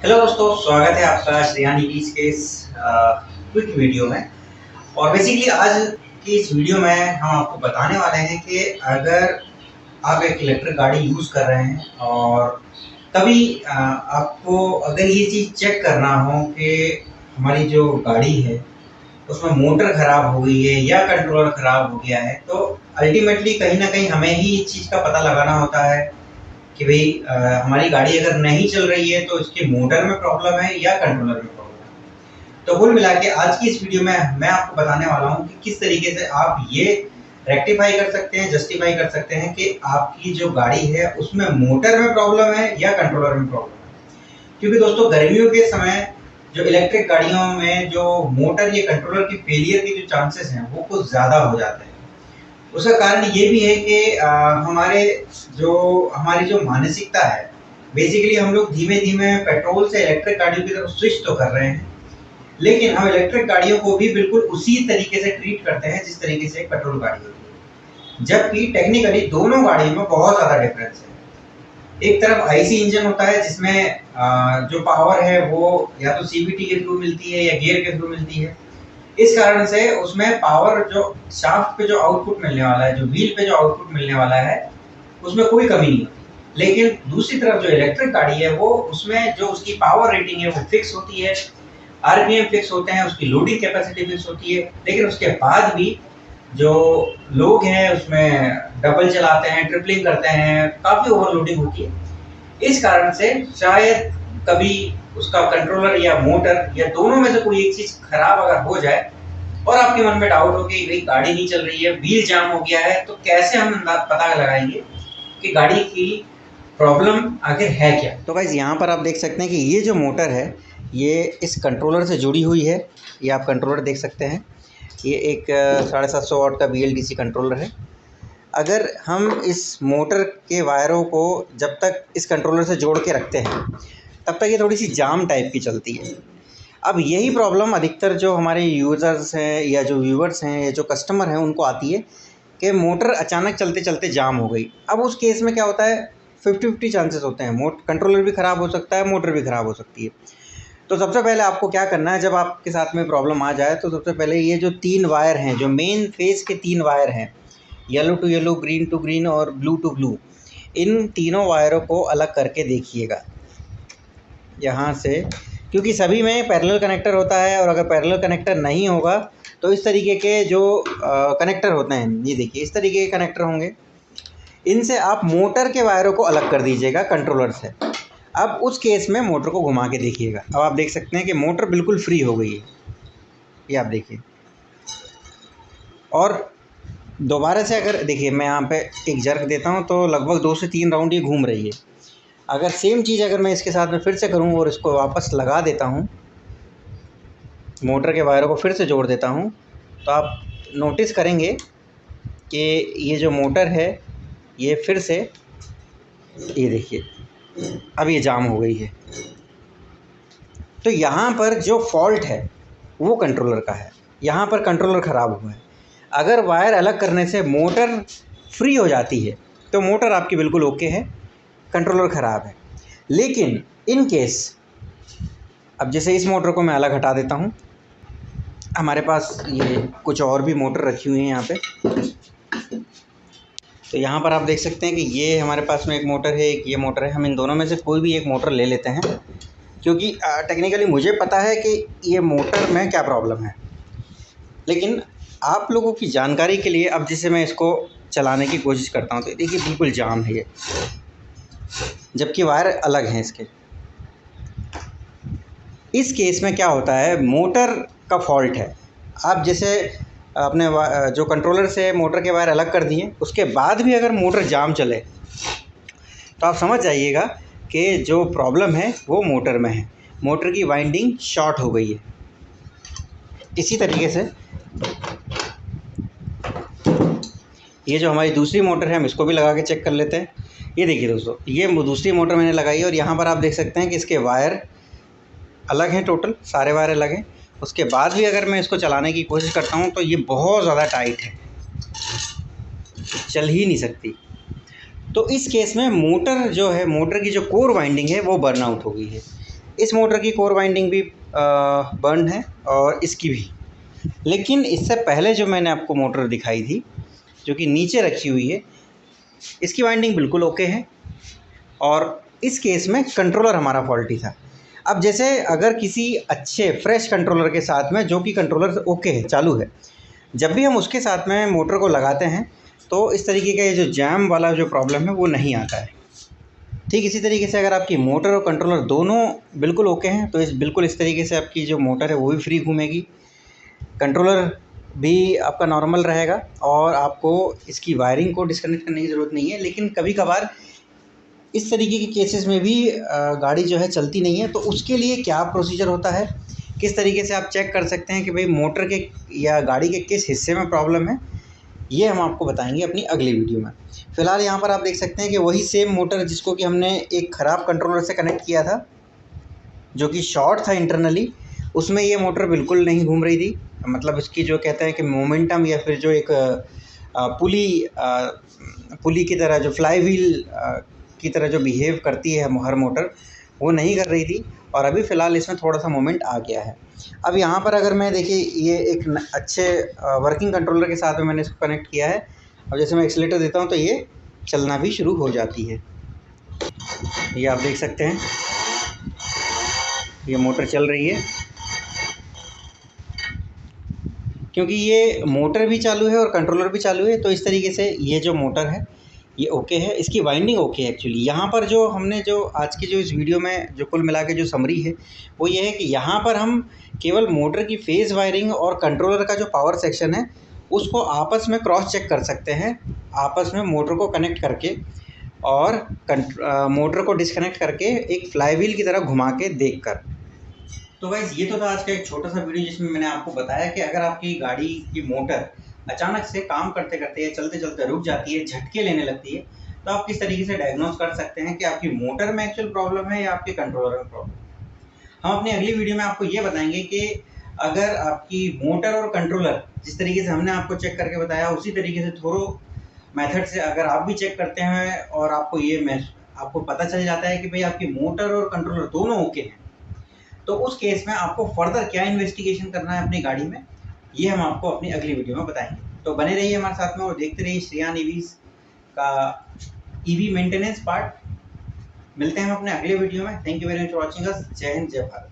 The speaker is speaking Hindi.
हेलो दोस्तों, स्वागत है आपका श्रेयानी बीज के इस क्विक वीडियो में। और बेसिकली आज की इस वीडियो में हम आपको बताने वाले हैं कि अगर आप एक इलेक्ट्रिक गाड़ी यूज़ कर रहे हैं और तभी आपको अगर ये चीज़ चेक करना हो कि हमारी जो गाड़ी है उसमें मोटर ख़राब हो गई है या कंट्रोलर ख़राब हो गया है, तो अल्टीमेटली कहीं ना कहीं हमें ही इस चीज़ का पता लगाना होता है कि भाई हमारी गाड़ी अगर नहीं चल रही है तो इसके मोटर में प्रॉब्लम है या कंट्रोलर में प्रॉब्लम है। तो कुल मिला के आज की इस वीडियो में मैं आपको बताने वाला हूँ कि किस तरीके से आप ये रेक्टिफाई कर सकते हैं, जस्टिफाई कर सकते हैं कि आपकी जो गाड़ी है उसमें मोटर में प्रॉब्लम है या कंट्रोलर में प्रॉब्लम है। क्योंकि दोस्तों गर्मियों के समय जो इलेक्ट्रिक गाड़ियों में जो मोटर या कंट्रोलर की फेलियर के जो चांसेस हैं वो कुछ ज़्यादा हो जाते हैं। उसका कारण ये भी है कि हमारी जो मानसिकता है, बेसिकली हम लोग धीमे धीमे पेट्रोल से इलेक्ट्रिक गाड़ियों की तरफ स्विच तो कर रहे हैं, लेकिन हम इलेक्ट्रिक गाड़ियों को भी बिल्कुल उसी तरीके से ट्रीट करते हैं जिस तरीके से एक पेट्रोल गाड़ी होती है, जबकि टेक्निकली दोनों गाड़ियों में बहुत ज़्यादा डिफरेंस है। एक तरफ आईसी इंजन होता है जिसमें जो पावर है वो या तो सीवीटी के थ्रू मिलती है या गियर के थ्रू मिलती है। इस कारण से उसमें पावर जो शाफ्ट पे जो आउटपुट मिलने वाला है, जो व्हील पे जो आउटपुट मिलने वाला है, उसमें कोई कमी नहीं होती। लेकिन दूसरी तरफ जो इलेक्ट्रिक गाड़ी है वो उसमें जो उसकी पावर रेटिंग है वो फिक्स होती है, आरपीएम फिक्स होते हैं, उसकी लोडिंग कैपेसिटी फिक्स होती है। लेकिन उसके बाद भी जो लोग हैं उसमें डबल चलाते हैं, ट्रिपलिंग करते हैं, काफ़ी ओवरलोडिंग होती है। इस कारण से शायद कभी उसका कंट्रोलर या मोटर या दोनों में से कोई एक चीज़ खराब अगर हो जाए और आपके मन में डाउट हो कि भाई गाड़ी नहीं चल रही है, व्हील जाम हो गया है, तो कैसे हम पता लगाएंगे कि गाड़ी की प्रॉब्लम आखिर है क्या। तो गाइस यहाँ पर आप देख सकते हैं कि ये जो मोटर है ये इस कंट्रोलर से जुड़ी हुई है। ये आप कंट्रोलर देख सकते हैं, ये एक 750 वाट का BLDC कंट्रोलर है। अगर हम इस मोटर के वायरों को जब तक इस कंट्रोलर से जोड़ के रखते हैं तब तक ये थोड़ी सी जाम टाइप की चलती है। अब यही प्रॉब्लम अधिकतर जो हमारे यूज़र्स हैं या जो व्यूवर्स हैं या जो कस्टमर हैं उनको आती है कि मोटर अचानक चलते चलते जाम हो गई। अब उस केस में क्या होता है, 50-50 चांसेस होते हैं, कंट्रोलर भी ख़राब हो सकता है, मोटर भी ख़राब हो सकती है। तो सबसे पहले आपको क्या करना है, जब आपके साथ में प्रॉब्लम आ जाए तो सबसे पहले ये जो 3 वायर हैं, जो मेन फेस के 3 वायर हैं, yellow to yellow, green to green और ब्लू टू ब्लू, इन तीनों वायरों को अलग करके देखिएगा यहाँ से, क्योंकि सभी में पैरेलल कनेक्टर होता है। और अगर पैरेलल कनेक्टर नहीं होगा तो इस तरीके के जो कनेक्टर होते हैं, ये देखिए इस तरीके के कनेक्टर होंगे, इनसे आप मोटर के वायरों को अलग कर दीजिएगा कंट्रोलर से। अब उस केस में मोटर को घुमा के देखिएगा। अब आप देख सकते हैं कि मोटर बिल्कुल फ्री हो गई है, ये आप देखिए। और दोबारा से अगर देखिए मैं यहाँ पे एक जर्क देता हूँ तो लगभग 2 से 3 राउंड ये घूम रही है। अगर सेम चीज़ अगर मैं इसके साथ में फिर से करूँ और इसको वापस लगा देता हूँ, मोटर के वायरों को फिर से जोड़ देता हूँ, तो आप नोटिस करेंगे कि ये जो मोटर है ये फिर से, ये देखिए अब ये जाम हो गई है। तो यहाँ पर जो फॉल्ट है वो कंट्रोलर का है, यहाँ पर कंट्रोलर ख़राब हुआ है। अगर वायर अलग करने से मोटर फ्री हो जाती है तो मोटर आपकी बिल्कुल ओके है, कंट्रोलर ख़राब है। लेकिन इन केस, अब जैसे इस मोटर को मैं अलग हटा देता हूँ, हमारे पास ये कुछ और भी मोटर रखी हुई हैं यहाँ पे। तो यहाँ पर आप देख सकते हैं कि ये हमारे पास में एक मोटर है, एक ये मोटर है। हम इन दोनों में से कोई भी एक मोटर ले लेते हैं, क्योंकि टेक्निकली मुझे पता है कि ये मोटर में क्या प्रॉब्लम है। लेकिन आप लोगों की जानकारी के लिए अब जैसे मैं इसको चलाने की कोशिश करता हूँ तो देखिए बिल्कुल जाम है ये, जबकि वायर अलग हैं इसके। इस केस में क्या होता है, मोटर का फॉल्ट है। आप जैसे अपने जो कंट्रोलर से मोटर के वायर अलग कर दिए, उसके बाद भी अगर मोटर जाम चले तो आप समझ जाइएगा कि जो प्रॉब्लम है वो मोटर में है, मोटर की वाइंडिंग शॉर्ट हो गई है। इसी तरीके से ये जो हमारी दूसरी मोटर है हम इसको भी लगा के चेक कर लेते हैं। ये देखिए दोस्तों, ये दूसरी मोटर मैंने लगाई है और यहाँ पर आप देख सकते हैं कि इसके वायर अलग हैं, टोटल सारे वायर अलग हैं। उसके बाद भी अगर मैं इसको चलाने की कोशिश करता हूँ तो ये बहुत ज़्यादा टाइट है, चल ही नहीं सकती। तो इस केस में मोटर जो है, मोटर की जो कोर वाइंडिंग है वो बर्न आउट हो गई है। इस मोटर की कोर वाइंडिंग भी बर्न है और इसकी भी। लेकिन इससे पहले जो मैंने आपको मोटर दिखाई थी जो कि नीचे रखी हुई है, इसकी वाइंडिंग बिल्कुल ओके है और इस केस में कंट्रोलर हमारा फॉल्टी था। अब जैसे अगर किसी अच्छे फ्रेश कंट्रोलर के साथ में, जो कि कंट्रोलर ओके है, चालू है, जब भी हम उसके साथ में मोटर को लगाते हैं तो इस तरीके का ये जो जैम वाला जो प्रॉब्लम है वो नहीं आता है। ठीक इसी तरीके से अगर आपकी मोटर और कंट्रोलर दोनों बिल्कुल ओके हैं तो बिल्कुल इस तरीके से आपकी जो मोटर है वो भी फ्री घूमेगी, कंट्रोलर भी आपका नॉर्मल रहेगा और आपको इसकी वायरिंग को डिस्कनेक्ट करने की ज़रूरत नहीं है। लेकिन कभी कभार इस तरीके के केसेस में भी गाड़ी जो है चलती नहीं है, तो उसके लिए क्या प्रोसीजर होता है, किस तरीके से आप चेक कर सकते हैं कि भाई मोटर के या गाड़ी के किस हिस्से में प्रॉब्लम है, ये हम आपको बताएंगे अपनी अगली वीडियो में। फ़िलहाल यहाँ पर आप देख सकते हैं कि वही सेम मोटर जिसको कि हमने एक ख़राब कंट्रोलर से कनेक्ट किया था, जो कि शॉर्ट था इंटरनली, उसमें ये मोटर बिल्कुल नहीं घूम रही थी। मतलब इसकी जो कहते हैं कि मोमेंटम या फिर जो एक पुली की तरह, जो फ्लाई व्हील की तरह जो बिहेव करती है हर मोटर, वो नहीं कर रही थी और अभी फ़िलहाल इसमें थोड़ा सा मोमेंट आ गया है। अब यहाँ पर अगर मैं देखिए ये एक अच्छे वर्किंग कंट्रोलर के साथ में मैंने इसको कनेक्ट किया है। अब जैसे मैं एक्सीलेटर देता हूँ तो ये चलना भी शुरू हो जाती है। ये आप देख सकते हैं ये मोटर चल रही है, क्योंकि ये मोटर भी चालू है और कंट्रोलर भी चालू है। तो इस तरीके से ये जो मोटर है ये ओके है, इसकी वाइंडिंग ओके है। एक्चुअली यहाँ पर जो हमने जो आज की जो इस वीडियो में जो कुल मिला के जो समरी है वो ये है कि यहाँ पर हम केवल मोटर की फेज़ वायरिंग और कंट्रोलर का जो पावर सेक्शन है उसको आपस में क्रॉस चेक कर सकते हैं, आपस में मोटर को कनेक्ट करके और मोटर को डिस्कनेक्ट करके एक फ्लाई व्हील की तरह घुमा के देख कर। तो गाइस ये तो था आज का एक छोटा सा वीडियो जिसमें मैंने आपको बताया कि अगर आपकी गाड़ी की मोटर अचानक से काम करते करते या चलते चलते रुक जाती है, झटके लेने लगती है, तो आप किस तरीके से डायग्नोस कर सकते हैं कि आपकी मोटर में एक्चुअल प्रॉब्लम है या आपके कंट्रोलर में प्रॉब्लम है। हम अपनी अगली वीडियो में आपको ये बताएंगे कि अगर आपकी मोटर और कंट्रोलर जिस तरीके से हमने आपको चेक करके बताया उसी तरीके से थोरो मेथड से अगर आप भी चेक करते हैं और आपको पता चल जाता है कि भाई आपकी मोटर और कंट्रोलर दोनों ओके हैं, तो उस केस में आपको फर्दर क्या इन्वेस्टिगेशन करना है अपनी गाड़ी में, ये हम आपको अपनी अगली वीडियो में बताएंगे। तो बने रहिए हमारे साथ में और देखते रहिए श्रेयान ईवीज का ईवी मेंटेनेंस पार्ट। मिलते हैं हम अपने अगले वीडियो में। Thank you very much for watching us. जय हिंद, जय भारत।